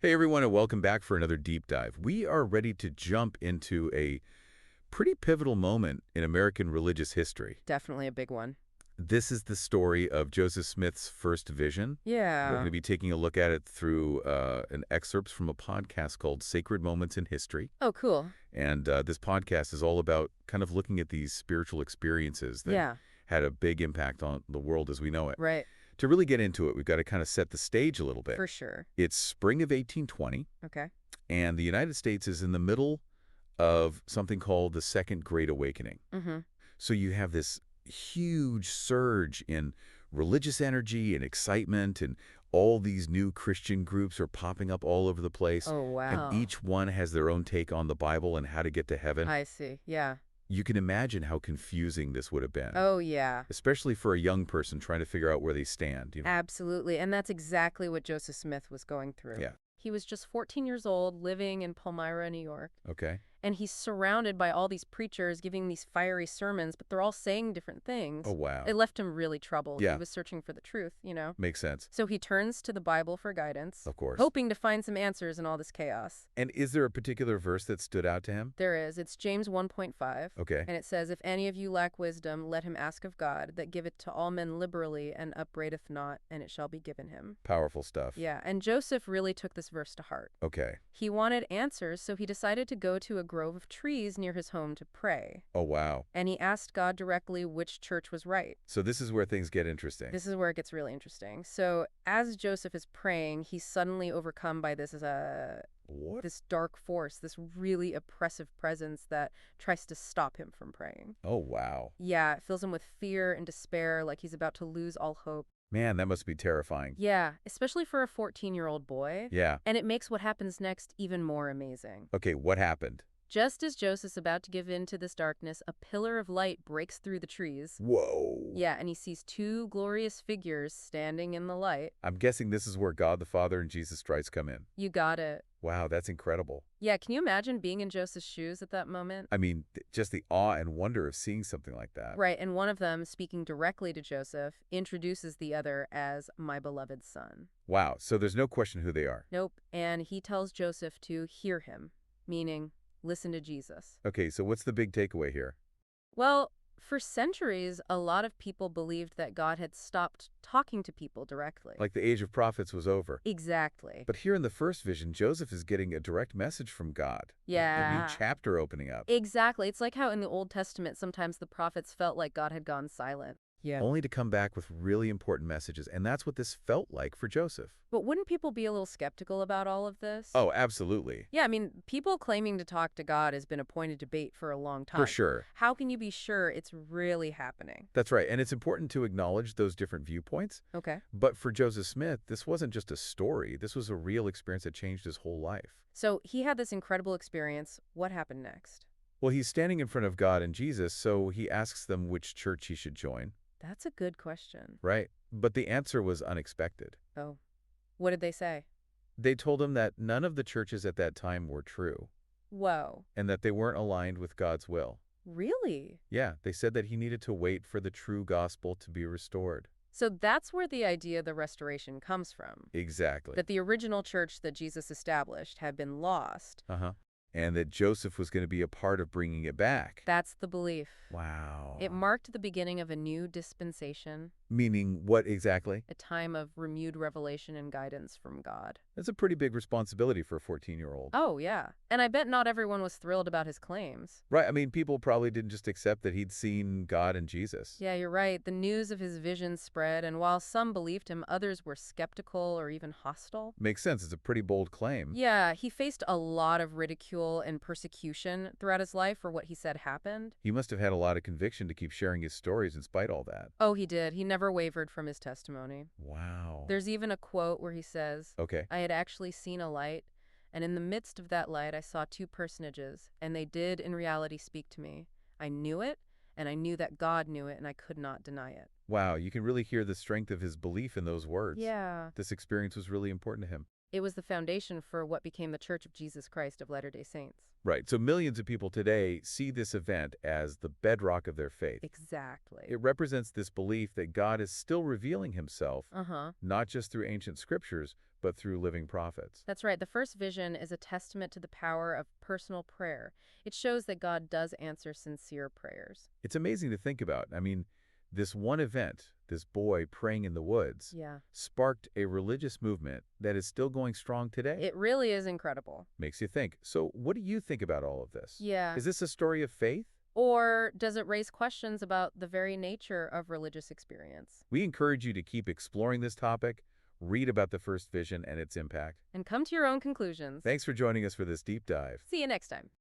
Hey everyone, and welcome back for another deep dive. We are ready to jump into a pretty pivotal moment in American religious history. Definitely a big one. This is the story of Joseph Smith's first vision. We're going Yeah. to be taking a look at it through an excerpts from a podcast called Sacred Moments in History. Oh, cool. And this podcast is all about kind of looking at these spiritual experiences that Yeah. had a big impact on the world as we know it. Right. To really get into it, we've got to kind of set the stage a little bit. For sure. It's spring of 1820. Okay. And the United States is in the middle of something called the Second Great Awakening. Mm-hmm. So you have this huge surge in religious energy and excitement, and all these new Christian groups are popping up all over the place, Oh, and wow. each one has their own take on the Bible and how to get to heaven. I see. Yeah. You can imagine how confusing this would have been, Oh, yeah. especially for a young person trying to figure out where they stand. Absolutely. And that's exactly what Joseph Smith was going through. Yeah, He was just 14 years old, living in Palmyra, New York. okay. And he's surrounded by all these preachers giving these fiery sermons, but they're all saying different Oh, things. wow. It left him really troubled. He Yeah, was searching for the truth. makes sense, So he turns to the Bible for guidance, of course. hoping to find some answers in all this chaos. And is there a particular verse that stood out to him? There is. It's James 1.5. Okay. And it says, "If any of you lack wisdom, let him ask of God, that giveth to all men liberally, and upbraideth not, and it shall be given him." Powerful stuff. Yeah, and Joseph really took this verse to heart. Okay. He wanted answers, so he decided to go to a grove of trees near his home to pray. Oh, wow. And he asked God directly which church was right. So this is where things get interesting. This is where it gets really interesting. So as Joseph is praying, he's suddenly overcome by What? this dark force, this really oppressive presence that tries to stop him from praying. Oh, wow. Yeah, it fills him with fear and despair, like he's about to lose all hope. Man, that must be terrifying. Yeah, especially for a 14-year-old boy. Yeah. And it makes what happens next even more amazing. Okay, what happened? Just as Joseph's about to give in to this darkness, a pillar of light breaks through the trees. Whoa. Yeah, and he sees two glorious figures standing in the light. I'm guessing this is where God the Father and Jesus Christ come in. You got it. Wow, that's incredible. Yeah, can you imagine being in Joseph's shoes at that moment? I mean, just the awe and wonder of seeing something like that. Right, and one of them, speaking directly to Joseph, introduces the other as my beloved son. Wow, so there's no question who they are. Nope, and he tells Joseph to hear him, meaning listen to Jesus. Okay, so what's the big takeaway here? Well, for centuries, a lot of people believed that God had stopped talking to people directly. Like the age of prophets was over. Exactly. But here in the first vision, Joseph is getting a direct message from God. A new Yeah. chapter opening up. Exactly. It's like how in the Old Testament, sometimes the prophets felt like God had gone silent. Yeah. Only to come back with really important messages, and that's what this felt like for Joseph. But wouldn't people be a little skeptical about all of this? Oh, absolutely. Yeah, I mean, people claiming to talk to God has been a point of debate for a long time. For sure. How can you be sure it's really happening? That's right, and it's important to acknowledge those different viewpoints. Okay. But for Joseph Smith, this wasn't just a story. This was a real experience that changed his whole life. So he had this incredible experience. What happened next? Well, he's standing in front of God and Jesus, so he asks them which church he should join, That's a good question. right? But the answer was unexpected. Oh, what did they say? They told him that none of the churches at that time were true, Whoa. and that they weren't aligned with God's will. Really? Yeah, they said that he needed to wait for the true gospel to be restored. So that's where the idea of the restoration comes from. Exactly. That the original church that Jesus established had been lost. Uh-huh. And that Joseph was going to be a part of bringing it back. That's the belief. Wow. It marked the beginning of a new dispensation, Meaning what exactly? a time of renewed revelation and guidance from God. That's a pretty big responsibility for a 14-year-old. Oh, yeah. And I bet not everyone was thrilled about his claims. Right, I mean, people probably didn't just accept that he'd seen God and Jesus. Yeah, you're right. The news of his vision spread, and while some believed him, others were skeptical or even hostile. Makes sense, it's a pretty bold claim. Yeah, he faced a lot of ridicule and persecution throughout his life for what he said happened. He must have had a lot of conviction to keep sharing his stories in spite of all that. Oh, he did. He never wavered from his testimony. Wow. There's even a quote where he says, Okay. I had actually seen a light, and in the midst of that light I saw two personages, and they did in reality speak to me. I knew it, and I knew that God knew it, and I could not deny it. Wow, you can really hear the strength of his belief in those words. Yeah. This experience was really important to him. It was the foundation for what became the Church of Jesus Christ of Latter-day Saints. Right, so millions of people today see this event as the bedrock of their faith. Exactly. It represents this belief that God is still revealing himself, Uh-huh. not just through ancient scriptures, but through living prophets. That's right. The first vision is a testament to the power of personal prayer. It shows that God does answer sincere prayers. It's amazing to think about. I mean, this one event, this boy praying in the woods, Yeah. sparked a religious movement that is still going strong today. It really is incredible. Makes you think. So what do you think about all of this? Yeah. Is this a story of faith? Or does it raise questions about the very nature of religious experience? We encourage you to keep exploring this topic, read about the first vision and its impact. And come to your own conclusions. Thanks for joining us for this deep dive. See you next time.